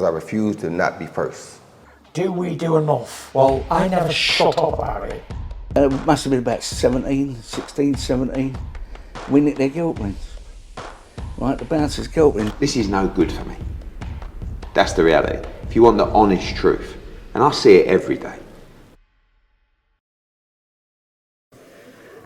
I refuse to not be first. Do we do enough? Well, I never shut up about it. It must have been about 16, 17. We nicked their guilt rings. Right, the bouncer's guilt ring. This is no good for me. That's the reality. If you want the honest truth, and I see it every day.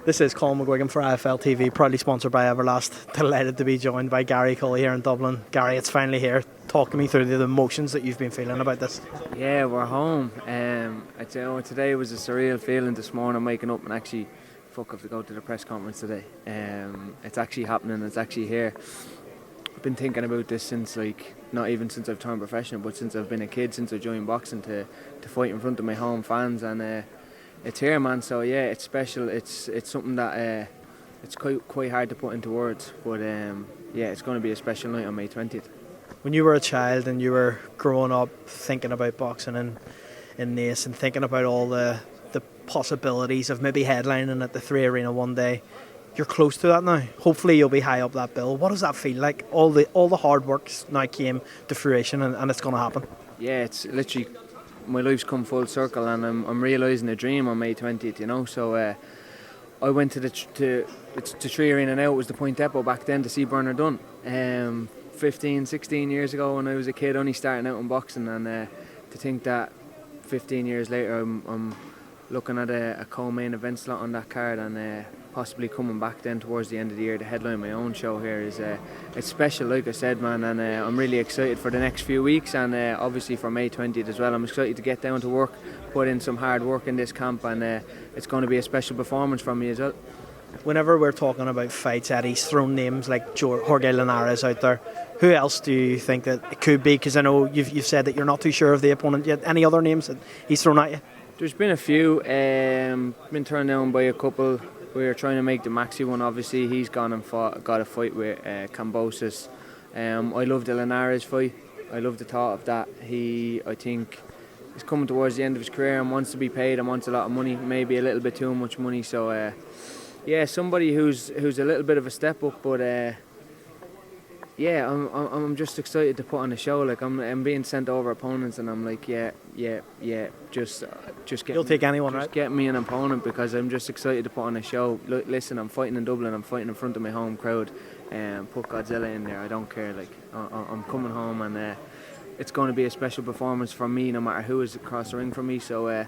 This is COLM for IFL TV, proudly sponsored by Everlast. Delighted to be joined by Gary Cully here in Dublin. Gary, it's finally here. Talk me through the emotions that you've been feeling about this. Yeah, we're home. Today was a surreal feeling this morning, waking up and actually, I have to go to the press conference today. It's actually happening, it's actually here. I've been thinking about this since, not even since I've turned professional, but since I've been a kid, since I joined boxing to fight in front of my home fans, and it's here, man. So yeah, it's special. It's something that it's quite hard to put into words, but yeah, it's going to be a special night on May 20th. When you were a child and you were growing up thinking about boxing in Naas and thinking about all the possibilities of maybe headlining at the 3 Arena one day, you're close to that now. Hopefully you'll be high up that bill. What does that feel like? All the hard work now came to fruition, and it's going to happen. Yeah, it's literally my life's come full circle, and I'm realising a dream on May 20th. You know, so I went to 3 Arena now. It was the Point Depot back then to see Bernard Dunn. 15, 16 years ago when I was a kid, only starting out in boxing, and to think that 15 years later I'm looking at a co-main event slot on that card, and possibly coming back then towards the end of the year to headline my own show here is it's special, like I said, man, and I'm really excited for the next few weeks, and obviously for May 20th as well. I'm excited to get down to work, put in some hard work in this camp, and it's going to be a special performance from me as well. Whenever we're talking about fights, Eddie's thrown names like Jorge Linares out there. Who else do you think that it could be? Because I know you've said that you're not too sure of the opponent yet. Any other names that he's thrown at you? There's been a few. Been turned down by a couple. We were trying to make the Maxi one. Obviously, he's gone and got a fight with Cambosis. I love the Linares fight. I love the thought of that. I think he's coming towards the end of his career and wants to be paid and wants a lot of money, maybe a little bit too much money. So, yeah, somebody who's a little bit of a step up, but yeah, I'm just excited to put on a show. Like I'm being sent over opponents, and I'm like, yeah, just get. You'll take anyone, just right? Get me an opponent, because I'm just excited to put on a show. Look, listen, I'm fighting in Dublin. I'm fighting in front of my home crowd, and put Godzilla in there. I don't care. Like I'm coming home, and it's going to be a special performance for me, no matter who is across the ring from me. So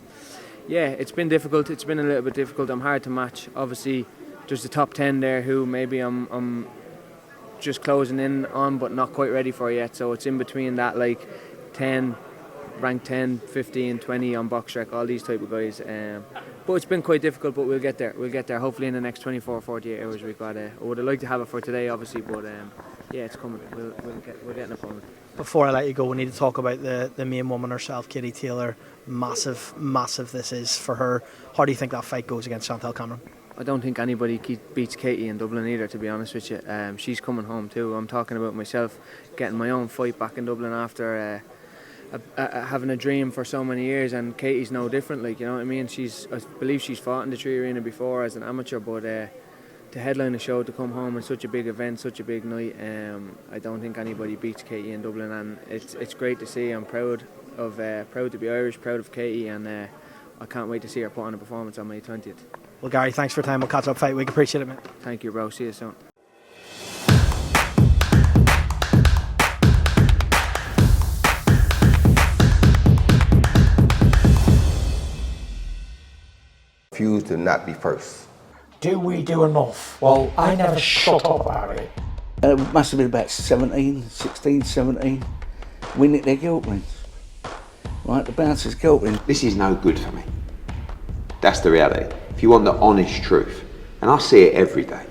yeah, it's been difficult. It's been a little bit difficult. I'm hard to match. Obviously, there's the top 10 there who maybe I'm just closing in on, but not quite ready for yet. So it's in between that, like 10, ranked 10, 15, 20 on BoxRec, all these type of guys. But it's been quite difficult, but we'll get there. We'll get there. Hopefully in the next 24 or 48 hours we got. I would have liked to have it for today, obviously, but yeah, it's coming. We'll get an opponent. Before I let you go, we need to talk about the main woman herself, Katie Taylor. Massive this is for her. How do you think that fight goes against Chantel Cameron? I don't think anybody beats Katie in Dublin either, to be honest with you. She's coming home too. I'm talking about myself getting my own fight back in Dublin after having a dream for so many years, and Katie's no different. Like, you know what I mean? I believe she's fought in the 3 Arena before as an amateur, but to headline a show, to come home in such a big event, such a big night, I don't think anybody beats Katie in Dublin, and it's great to see. I'm proud to be Irish, proud of Katie, and I can't wait to see her put on a performance on May 20th. Well, Gary, thanks for your time. We'll catch up fight week. Appreciate it, mate. Thank you, bro. See you soon. Refuse to not be first. Do we do enough? Well, I never shut up about it. It must have been about 16, 17. We nicked their guilt rings. Right, the bouncer's guilt ring. This is no good for me. That's the reality. If you want the honest truth, and I see it every day.